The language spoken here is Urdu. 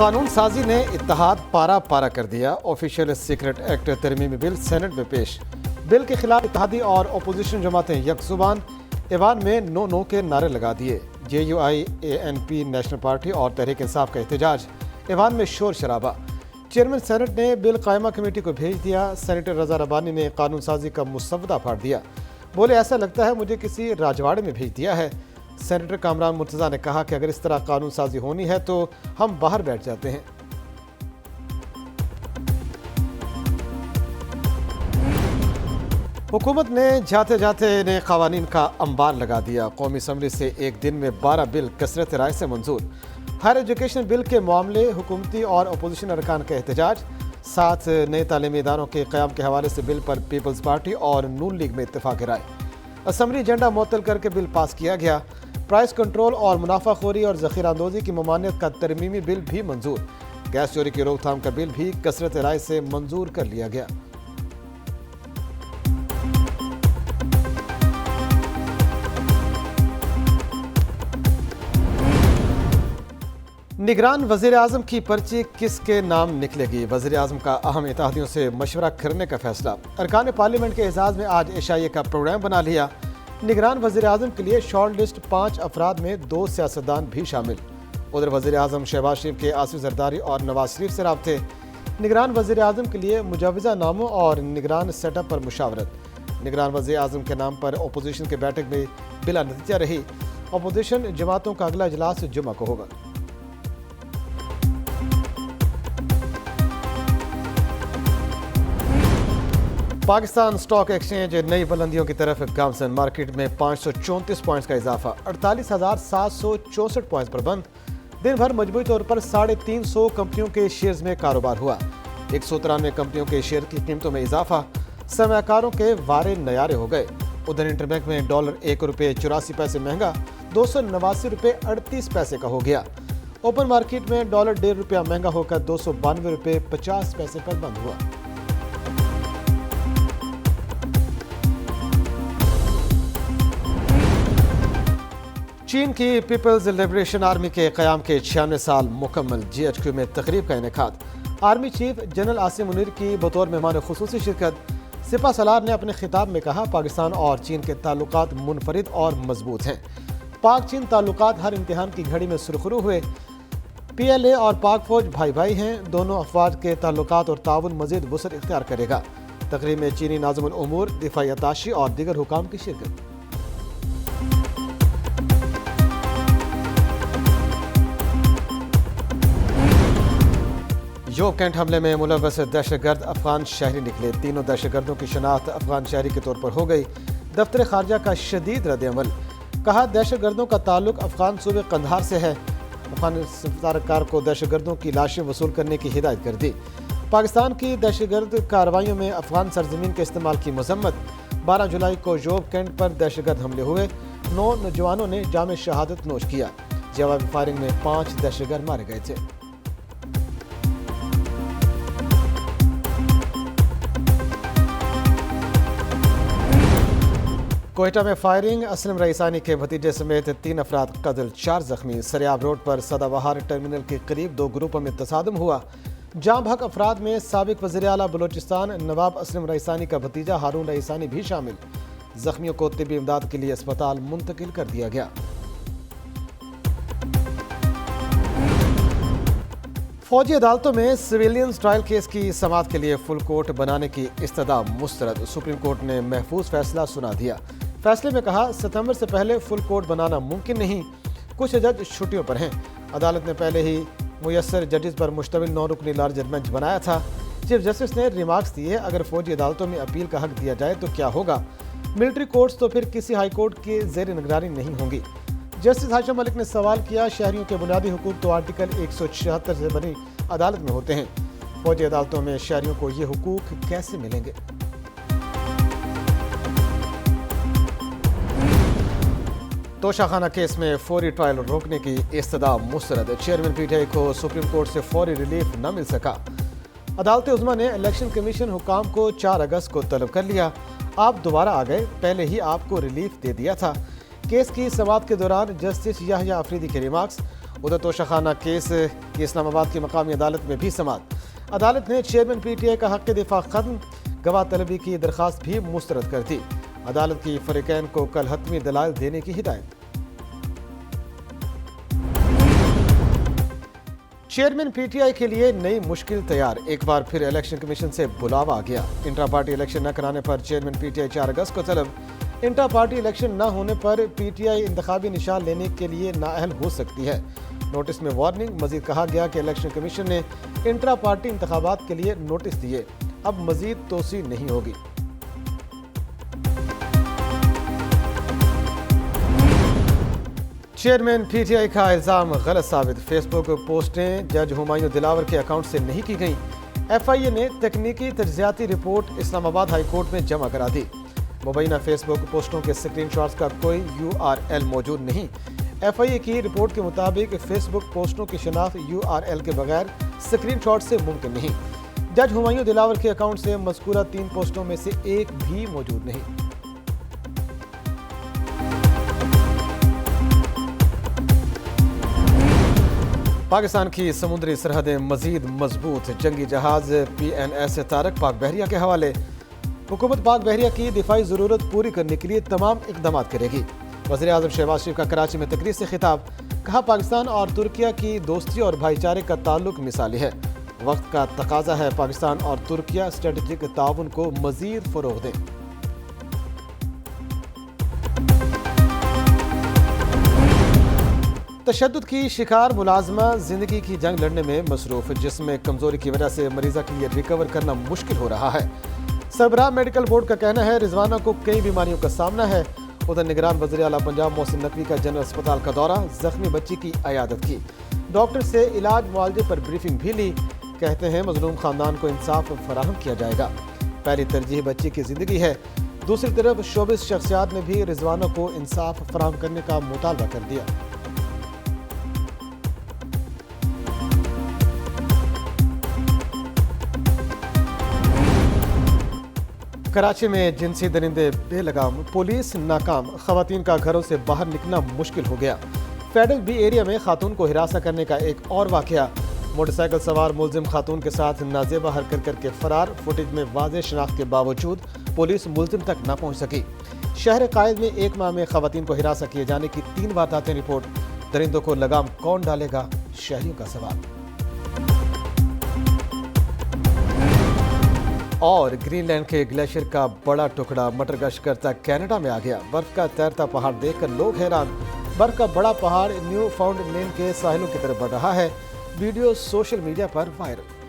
قانون سازی نے اتحاد پارا پارا کر دیا۔ آفیشیل سیکرٹ ایکٹ ترمیمی بل سینٹ میں پیش۔ بل کے خلاف اتحادی اور اپوزیشن جماعتیں یک زبان، ایوان میں نو نو کے نعرے لگا دیے۔ JUI-ANP نیشنل پارٹی اور تحریک انصاف کا احتجاج، ایوان میں شور شرابہ۔ چیئرمین سینٹ نے بل قائمہ کمیٹی کو بھیج دیا۔ سینیٹر رضا ربانی نے قانون سازی کا مسودہ پھاڑ دیا، بولے ایسا لگتا ہے مجھے کسی راجواڑے میں بھیج دیا ہے۔ سینیٹر کامران مرتضیٰ نے کہا کہ اگر اس طرح قانون سازی ہونی ہے تو ہم باہر بیٹھ جاتے ہیں۔ حکومت نے جاتے جاتے نئے قوانین کا انبار لگا دیا۔ قومی اسمبلی سے ایک دن میں 12 بل کثرت رائے سے منظور۔ ہائر ایجوکیشن بل کے معاملے، حکومتی اور اپوزیشن ارکان کا احتجاج۔ 7 نئے تعلیمی اداروں کے قیام کے حوالے سے بل پر پیپلز پارٹی اور نون لیگ میں اتفاق رائے۔ اسمبلی ایجنڈا معطل کر کے بل پاس کیا گیا۔ پرائس کنٹرول اور منافع خوری اور ذخیرہ اندوزی کی ممانعت کا ترمیمی بل بھی منظور۔ گیس چوری کی روک تھام کا بل بھی کثرت رائے سے منظور کر لیا گیا۔ نگران وزیر اعظم کی پرچی کس کے نام نکلے گی؟ وزیر اعظم کا اہم اتحادیوں سے مشورہ کرنے کا فیصلہ۔ ارکان پارلیمنٹ کے اعزاز میں آج عشائیے کا پروگرام بنا لیا۔ نگران وزیر اعظم کے لیے شارٹ لسٹ 5 افراد میں 2 سیاستدان بھی شامل۔ ادھر وزیر اعظم شہباز شریف کے آصف زرداری اور نواز شریف سے رابطے۔ نگران وزیر اعظم کے لیے مجوزہ ناموں اور نگران سیٹ اپ پر مشاورت۔ نگران وزیر اعظم کے نام پر اپوزیشن کے بیٹھک میں بلا نتیجہ رہی۔ اپوزیشن جماعتوں کا اگلا اجلاس جمعہ کو ہوگا۔ پاکستان اسٹاک ایکسچینج نئی بلندیوں کی طرف گامزن۔ مارکیٹ میں 534 پوائنٹس کا اضافہ، 48,764 پوائنٹس پر بند۔ دن بھر مجموعی طور پر 350 کمپنیوں کے شیئرز میں کاروبار ہوا۔ 193 کمپنیوں کے شیئر کی قیمتوں میں اضافہ، سرمایہ کاروں کے وارے نیارے ہو گئے۔ ادھر انٹر بینک میں ڈالر ₹1.84 مہنگا، $289.38 کا ہو گیا۔ اوپن مارکیٹ میں ڈالر ₹1.5 مہنگا ہو کر $292.50 پر بند ہوا۔ چین کی پیپلز لبریشن آرمی کے قیام کے 96 سال مکمل۔ GHQ میں تقریب کا انعقاد۔ Army chief general Asim Munir کی بطور مہمان خصوصی شرکت۔ سپہ سالار نے اپنے خطاب میں کہا پاکستان اور چین کے تعلقات منفرد اور مضبوط ہیں۔ پاک چین تعلقات ہر امتحان کی گھڑی میں سرخرو ہوئے۔ PLA اور پاک فوج بھائی بھائی ہیں۔ دونوں افواج کے تعلقات اور تعاون مزید وسعت اختیار کرے گا۔ تقریب میں چینی ناظم الامور، دفاعی اتاشی اور دیگر حکام کی شرکت۔ یوب کینٹ حملے میں ملوث دہشت گرد افغان شہری نکلے۔ تینوں دہشت گردوں کی شناخت افغان شہری کے طور پر ہو گئی۔ دفتر خارجہ کا شدید رد عمل، کہا دہشت گردوں کا تعلق افغان صوبے قندھار سے ہے۔ افغان سفارتکار کو دہشت گردوں کی لاشیں وصول کرنے کی ہدایت کر دی۔ پاکستان کی دہشت گرد کارروائیوں میں افغان سرزمین کے استعمال کی مذمت۔ 12 جولائی کو یوب کینٹ پر دہشت گرد حملے ہوئے۔ 9 نوجوانوں نے جام شہادت نوش کیا۔ جوابی فائرنگ میں 5 دہشت گرد مارے گئے تھے۔ کوئٹہ میں فائرنگ، اسلم رئیسانی کے بھتیجے سمیت 3 افراد قتل، 4 زخمی۔ سریاب روڈ پر سدا بہار ٹرمینل کے قریب 2 گروپوں میں تصادم ہوا۔ جام بحق افراد میں سابق وزیر اعلیٰ بلوچستان نواب اسلم رئیسانی کا بھتیجا ہارون رئیسانی بھی شامل۔ زخمیوں کو طبی امداد کے لیے اسپتال منتقل کر دیا گیا۔ فوجی عدالتوں میں سویلینز ٹرائل کیس کی سماعت کے لیے فل کورٹ بنانے کی استدعا مسترد۔ سپریم کورٹ نے محفوظ فیصلہ سنا دیا۔ فیصلے میں کہا ستمبر سے پہلے فل کورٹ بنانا ممکن نہیں، کچھ جج چھٹیوں پر ہیں۔ عدالت نے پہلے ہی میسر ججز پر مشتمل 9 رکنی لارجر بینچ بنایا تھا۔ چیف جسٹس نے ریمارکس دیے، اگر فوجی عدالتوں میں اپیل کا حق دیا جائے تو کیا ہوگا؟ ملٹری کورٹس تو پھر کسی ہائی کورٹ کی زیر نگرانی نہیں ہوں گی۔ جسٹس ہاشم ملک نے سوال کیا، شہریوں کے بنیادی حقوق تو آرٹیکل 176 سے بنی عدالت میں ہوتے ہیں، فوجی عدالتوں میں شہریوں کو یہ حقوق کیسے ملیں گے؟ توشہ خانہ کیس میں فوری ٹرائل روکنے کی استدعا مسترد۔ چیئرمین PTI کو سپریم کورٹ سے فوری ریلیف نہ مل سکا۔ عدالت عظمیٰ نے الیکشن کمیشن حکام کو 4 اگست کو طلب کر لیا۔ آپ دوبارہ آ گئے، پہلے ہی آپ کو ریلیف دے دیا تھا۔ کیس کی سماعت کے دوران جسٹس یحییٰ افریدی کے ریمارکس، ادھر توشخانہ کیس کی اسلام آباد کی مقامی عدالت میں بھی سماعت۔ عدالت نے چیئرمین پی ٹی آئی کا حق دفاع ختم، گواہ طلبی کی درخواست بھی مسترد کر دی۔ عدالت کی فریقین کو کل حتمی دلائل دینے کی ہدایت۔ چیئرمین پی ٹی آئی کے لیے نئی مشکل تیار، ایک بار پھر الیکشن کمیشن سے بلاوا آ گیا۔ انٹرا پارٹی الیکشن نہ کرانے پر چیئرمین پی ٹی آئی 4 اگست کو طلب۔ انٹرا پارٹی الیکشن نہ ہونے پر پی ٹی آئی انتخابی نشان لینے کے لیے نااہل ہو سکتی ہے۔ نوٹس میں وارننگ، مزید کہا گیا کہ الیکشن کمیشن نے انٹرا پارٹی انتخابات کے لیے نوٹس دیے، اب مزید توسیع نہیں ہوگی۔ چیئرمین پی ٹی آئی کا الزام غلط ثابت، فیس بک پوسٹیں جج ہمایوں دلاور کے اکاؤنٹ سے نہیں کی گئیں۔ ایف آئی اے نے تکنیکی تجزیاتی رپورٹ اسلام آباد ہائی کورٹ میں جمع کرا دی۔ مبینہ فیس بک پوسٹوں کے اسکرین شاٹس کا کوئی یو آر ایل موجود نہیں۔ ایف آئی اے کی رپورٹ کے مطابق فیس بک پوسٹوں کی شناخت یو آر ایل کے بغیر اسکرین شاٹ سے ممکن نہیں۔ جج ہمایوں دلاور کے اکاؤنٹ سے مذکورہ 3 پوسٹوں میں سے ایک بھی موجود نہیں۔ پاکستان کی سمندری سرحدیں مزید مضبوط، جنگی جہاز پی این ایس طارق پاک بحریہ کے حوالے۔ حکومت پاک بحریہ کی دفاعی ضرورت پوری کرنے کے لیے تمام اقدامات کرے گی۔ وزیر اعظم شہباز شریف کا کراچی میں تقریر سے خطاب، کہا پاکستان اور ترکیہ کی دوستی اور بھائی چارے کا تعلق مثالی ہے، وقت کا تقاضا ہے پاکستان اور ترکیہ اسٹریٹجک تعاون کو مزید فروغ دیں۔ تشدد کی شکار ملازمہ زندگی کی جنگ لڑنے میں مصروف، جسم میں کمزوری کی وجہ سے مریضہ کے لیے ریکور کرنا مشکل ہو رہا ہے۔ سربراہ میڈیکل بورڈ کا کہنا ہے رضوانہ کو کئی بیماریوں کا سامنا ہے۔ ادھر نگران وزیر اعلیٰ پنجاب محسن نقوی کا جنرل اسپتال کا دورہ، زخمی بچی کی عیادت کی، ڈاکٹر سے علاج معالجے پر بریفنگ بھی لی۔ کہتے ہیں مظلوم خاندان کو انصاف فراہم کیا جائے گا، پہلی ترجیح بچی کی زندگی ہے۔ دوسری طرف شوبز شخصیات نے بھی رضوانہ کو انصاف فراہم کرنے کا مطالبہ کر دیا۔ کراچی میں جنسی درندے بے لگام، پولیس ناکام، خواتین کا گھروں سے باہر نکلنا مشکل ہو گیا۔ فیڈرل بی ایریا میں خاتون کو ہراساں کرنے کا ایک اور واقعہ، موٹر سائیکل سوار ملزم خاتون کے ساتھ نازیبا حرکت کر کے فرار، فوٹیج میں واضح شناخت کے باوجود پولیس ملزم تک نہ پہنچ سکی۔ شہر قائد میں 1 ماہ میں خواتین کو ہراساں کیے جانے کی 3 وارداتیں رپورٹ، درندوں کو لگام کون ڈالے گا، شہریوں کا سوال۔ اور گرین لینڈ کے گلیشیئر کا بڑا ٹکڑا مٹر گشت کرتا کینیڈا میں آ گیا، برف کا تیرتا پہاڑ دیکھ کر لوگ حیران۔ برف کا بڑا پہاڑ نیو فاؤنڈ لینڈ کے ساحلوں کی طرف بڑھ رہا ہے، ویڈیو سوشل میڈیا پر وائرل۔